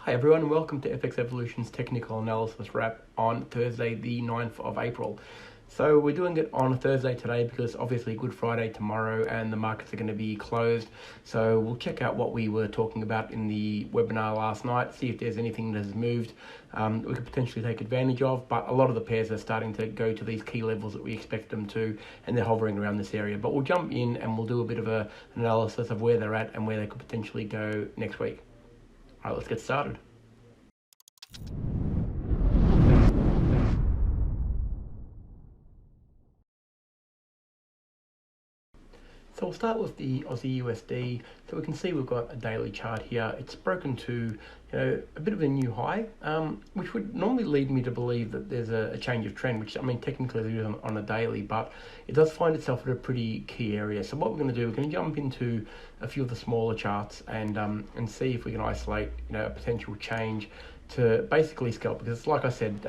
Hi everyone, and welcome to FX Evolution's technical analysis wrap on Thursday the 9th of April. So we're doing it on a Thursday today because obviously Good Friday tomorrow and the markets are going to be closed. So we'll check out what we were talking about in the webinar last night, see if there's anything that has moved we could potentially take advantage of, but a lot of the pairs are starting to go to these key levels that we expect them to, and they're hovering around this area. But we'll jump in and we'll do a bit of an analysis of where they're at and where they could potentially go next week. All right, let's get started. So we'll start with the Aussie USD. So we can see we've got a daily chart here. It's broken to a bit of a new high, which would normally lead me to believe that there's a change of trend, which I mean technically it is on a daily, but it does find itself at a pretty key area. So what we're going to do, we're going to jump into a few of the smaller charts and see if we can isolate a potential change to basically scalp, because like I said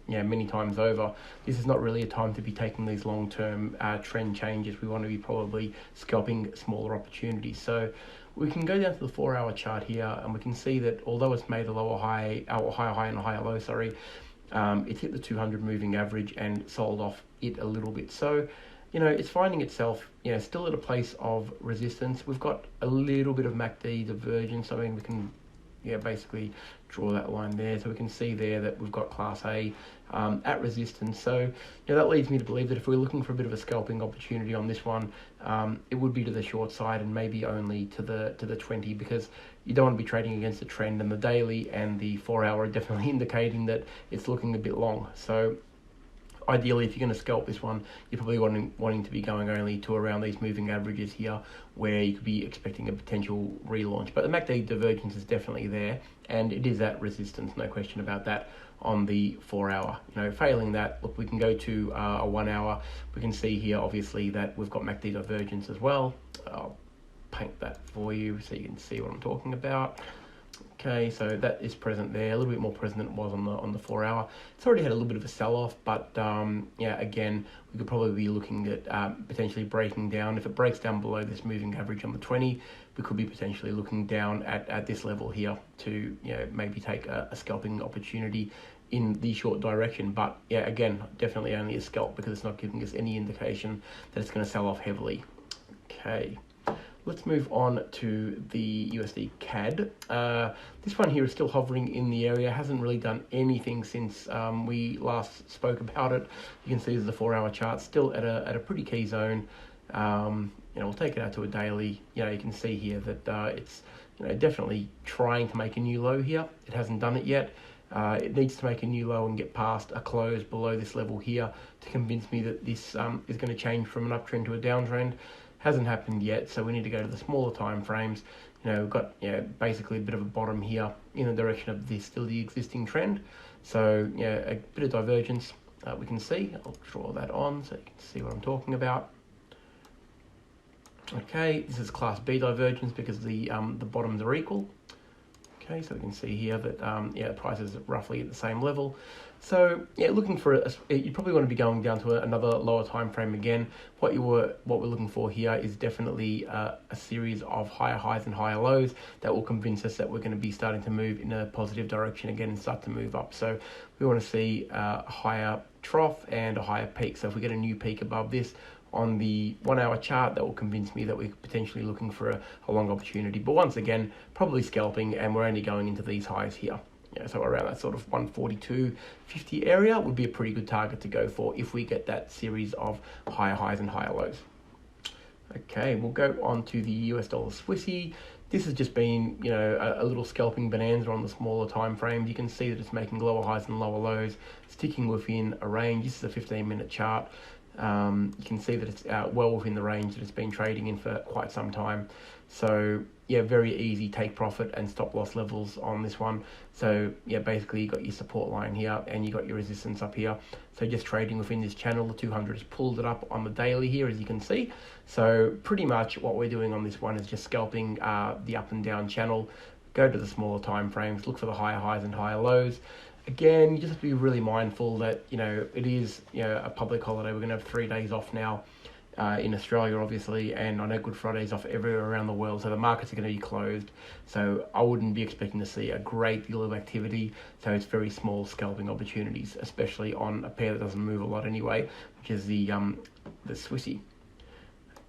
many times over, this is not really a time to be taking these long-term trend changes. We want to be probably scalping smaller opportunities. So we can go down to the 4-hour chart here and we can see that although it's made a lower high, or higher high and a higher low, it's hit the 200 moving average and sold off it a little bit. So it's finding itself still at a place of resistance. We've got a little bit of MACD divergence. I mean, we can basically draw that line there, so we can see there that we've got class A at resistance. So that leads me to believe that if we're looking for a bit of a scalping opportunity on this one, it would be to the short side and maybe only to the 20, because you don't want to be trading against the trend, and the daily and the 4-hour are definitely indicating that it's looking a bit long. So ideally, if you're going to scalp this one, you're probably wanting to be going only to around these moving averages here, where you could be expecting a potential relaunch. But the MACD divergence is definitely there, and it is at resistance, no question about that, on the 4-hour. Failing that, look, we can go to a 1-hour. We can see here, obviously, that we've got MACD divergence as well. I'll paint that for you so you can see what I'm talking about. Okay, so that is present there, a little bit more present than it was on the 4-hour. It's already had a little bit of a sell-off, but again, we could probably be looking at potentially breaking down. If it breaks down below this moving average on the 20, we could be potentially looking down at this level here to maybe take a scalping opportunity in the short direction. But again, definitely only a scalp, because it's not giving us any indication that it's going to sell off heavily. Okay. Let's move on to the USDCAD. This one here is still hovering in the area, hasn't really done anything since we last spoke about it. You can see there's the 4-hour chart, still at a pretty key zone. We'll take it out to a daily. You can see here that it's definitely trying to make a new low here. It hasn't done it yet. It needs to make a new low and get past a close below this level here to convince me that this is going to change from an uptrend to a downtrend. Hasn't happened yet, so we need to go to the smaller time frames. We've got basically a bit of a bottom here in the direction of still the existing trend. So a bit of divergence we can see. I'll draw that on so you can see what I'm talking about. Okay, this is class B divergence because the bottoms are equal. Okay, so we can see here that the price is roughly at the same level. So looking for you probably want to be going down to another lower time frame again. What we're looking for here is definitely a series of higher highs and higher lows that will convince us that we're going to be starting to move in a positive direction again and start to move up. So we want to see a higher trough and a higher peak. So if we get a new peak above this on the 1-hour chart, that will convince me that we're potentially looking for a long opportunity. But once again, probably scalping, and we're only going into these highs here. So around that sort of 142.50 area would be a pretty good target to go for if we get that series of higher highs and higher lows. Okay, we'll go on to the US dollar Swissy. This has just been, a little scalping bonanza on the smaller time frames. You can see that it's making lower highs and lower lows, sticking within a range. This is a 15-minute chart. You can see that it's well within the range that it's been trading in for quite some time. So very easy take profit and stop loss levels on this one. So basically you got your support line here and you got your resistance up here. So just trading within this channel, the 200 has pulled it up on the daily here, as you can see. So pretty much what we're doing on this one is just scalping the up and down channel. Go to the smaller time frames, look for the higher highs and higher lows. Again, you just have to be really mindful that it is a public holiday. We're going to have 3 days off now, in Australia, obviously, and I know Good Friday's off everywhere around the world, so the markets are going to be closed. So I wouldn't be expecting to see a great deal of activity. So it's very small scalping opportunities, especially on a pair that doesn't move a lot anyway, which is the Swissy.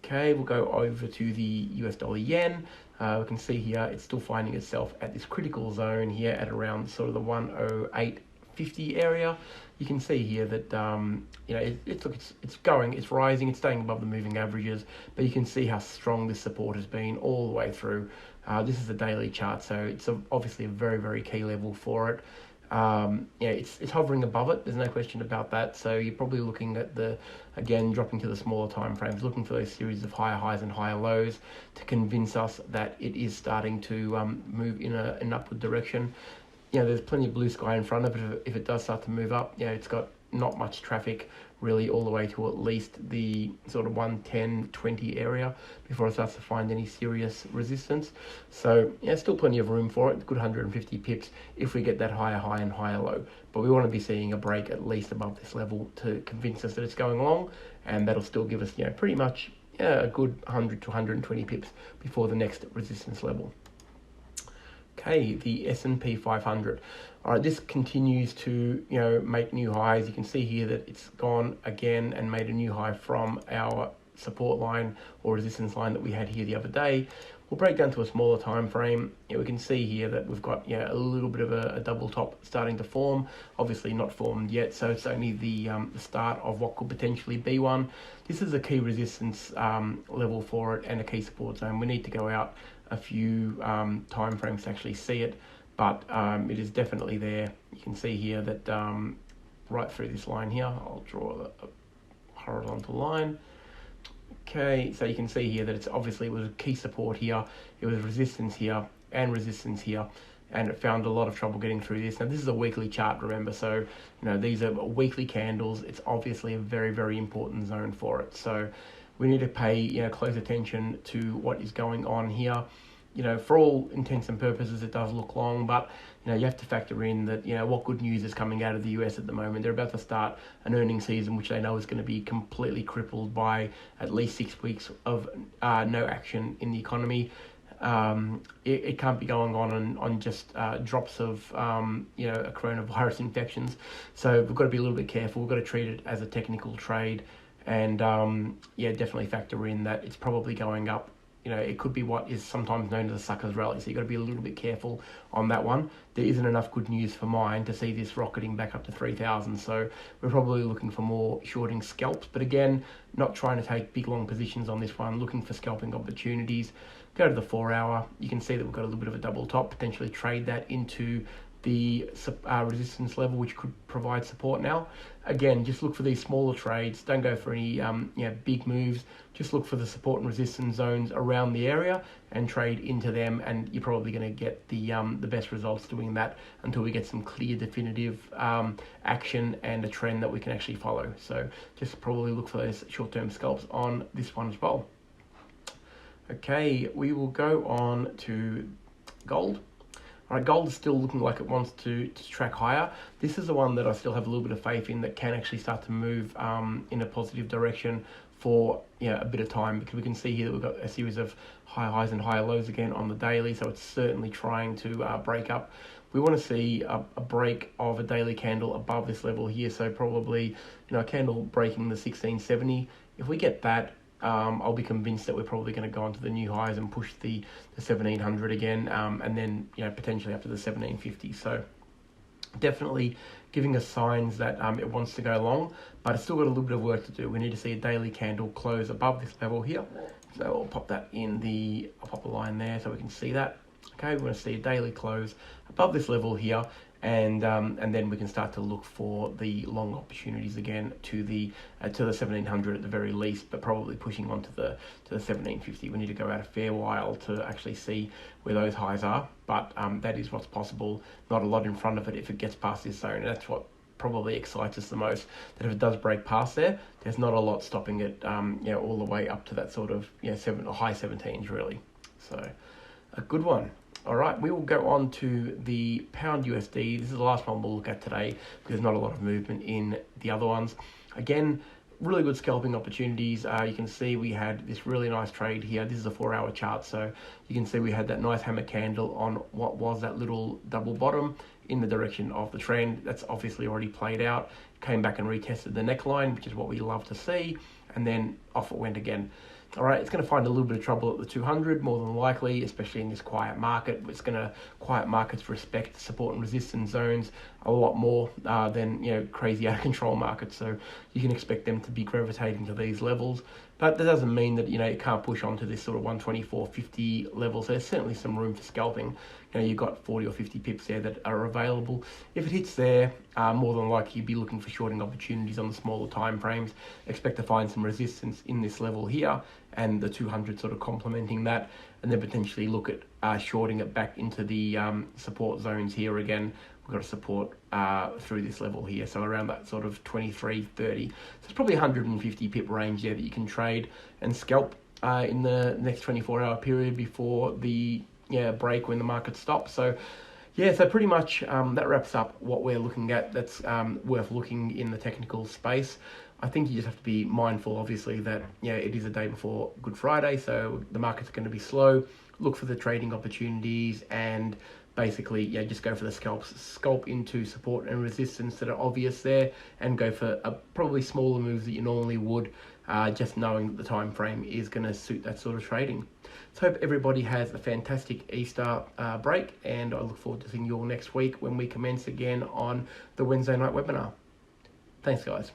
Okay, we'll go over to the US dollar yen. We can see here it's still finding itself at this critical zone here at around sort of the 108.50 area. You can see here that it's going, it's rising, it's staying above the moving averages, but you can see how strong this support has been all the way through. This is the daily chart, so it's obviously a very, very key level for it. It's hovering above it, there's no question about that. So you're probably looking at again dropping to the smaller time frames, looking for those series of higher highs and higher lows to convince us that it is starting to move in an upward direction. There's plenty of blue sky in front of it if it does start to move up. It's got not much traffic really all the way to at least the sort of 110.20 area before it starts to find any serious resistance. So still plenty of room for it, good 150 pips if we get that higher high and higher low. But we want to be seeing a break at least above this level to convince us that it's going along, and that'll still give us pretty much a good 100 to 120 pips before the next resistance level. Okay, the S&P 500. All right, this continues to make new highs. You can see here that it's gone again and made a new high from our support line or resistance line that we had here the other day. We'll break down to a smaller time frame. We can see here that we've got a little bit of a double top starting to form. Obviously not formed yet, so it's only the start of what could potentially be one. This is a key resistance level for it and a key support zone. We need to go out a few time frames to actually see it, but it is definitely there. You can see here that right through this line here, I'll draw a horizontal line. Okay, so you can see here that it was a key support here, it was resistance here and resistance here, and it found a lot of trouble getting through this. Now this is a weekly chart, remember, so these are weekly candles. It's obviously a very, very important zone for it, so we need to pay close attention to what is going on here. For all intents and purposes, it does look long, but you have to factor in that what good news is coming out of the US at the moment. They're about to start an earnings season, which they know is going to be completely crippled by at least 6 weeks of no action in the economy. It can't be going on just drops of coronavirus infections. So we've got to be a little bit careful. We've got to treat it as a technical trade, and definitely factor in that it's probably going up. It could be what is sometimes known as a sucker's rally, so you've got to be a little bit careful on that one. There isn't enough good news for mine to see this rocketing back up to 3,000, so we're probably looking for more shorting scalps, but again, not trying to take big long positions on this one, looking for scalping opportunities. Go to the 4 hour, you can see that we've got a little bit of a double top, potentially trade that into the resistance level, which could provide support now. Again, just look for these smaller trades. Don't go for any big moves. Just look for the support and resistance zones around the area and trade into them, and you're probably going to get the best results doing that until we get some clear, definitive action and a trend that we can actually follow. So just probably look for those short-term scalps on this one as well. Okay, we will go on to gold. All right, gold is still looking like it wants to track higher. This is the one that I still have a little bit of faith in that can actually start to move in a positive direction for a bit of time, because we can see here that we've got a series of high highs and higher lows again on the daily, so it's certainly trying to break up. We want to see a break of a daily candle above this level here, so probably a candle breaking the 1670. If we get that, I'll be convinced that we're probably going to go onto the new highs and push the 1700 again, and then potentially up to the 1750. So definitely giving us signs that it wants to go long, but it's still got a little bit of work to do. We need to see a daily candle close above this level here. So I'll pop that I'll pop a line there so we can see that. Okay, we want to see a daily close above this level here, and then we can start to look for the long opportunities again to the 1700 at the very least, but probably pushing on to the 1750. We need to go out a fair while to actually see where those highs are, but that is what's possible. Not a lot in front of it if it gets past this zone. That's what probably excites us the most, that if it does break past there, there's not a lot stopping it all the way up to that sort of high 17s really. So a good one. All right, we will go on to the pound USD. This is the last one we'll look at today because there's not a lot of movement in the other ones. Again, really good scalping opportunities. You can see we had this really nice trade here. This is a 4-hour chart, so you can see we had that nice hammer candle on what was that little double bottom in the direction of the trend. That's obviously already played out. Came back and retested the neckline, which is what we love to see, and then off it went again. All right, it's going to find a little bit of trouble at the 200, more than likely, especially in this quiet market. Quiet markets respect support and resistance zones a lot more than crazy out of control markets. So you can expect them to be gravitating to these levels. But that doesn't mean that it can't push on to this sort of 124.50 level. So there's certainly some room for scalping. You've got 40 or 50 pips there that are available. If it hits there, more than likely you'd be looking for shorting opportunities on the smaller time frames. Expect to find some resistance in this level here, and the 200 sort of complementing that, and then potentially look at shorting it back into the support zones here again. We've got a support through this level here, so around that sort of 23.30. So it's probably 150 pip range there that you can trade and scalp in the next 24-hour period before the break when the market stops. So so pretty much that wraps up what we're looking at. That's worth looking in the technical space. I think you just have to be mindful, obviously, that it is a day before Good Friday, so the market's going to be slow. Look for the trading opportunities and basically just go for the scalp into support and resistance that are obvious there, and go for probably smaller moves that you normally would, just knowing that the time frame is going to suit that sort of trading. So hope everybody has a fantastic Easter break, and I look forward to seeing you all next week when we commence again on the Wednesday night webinar. Thanks, guys.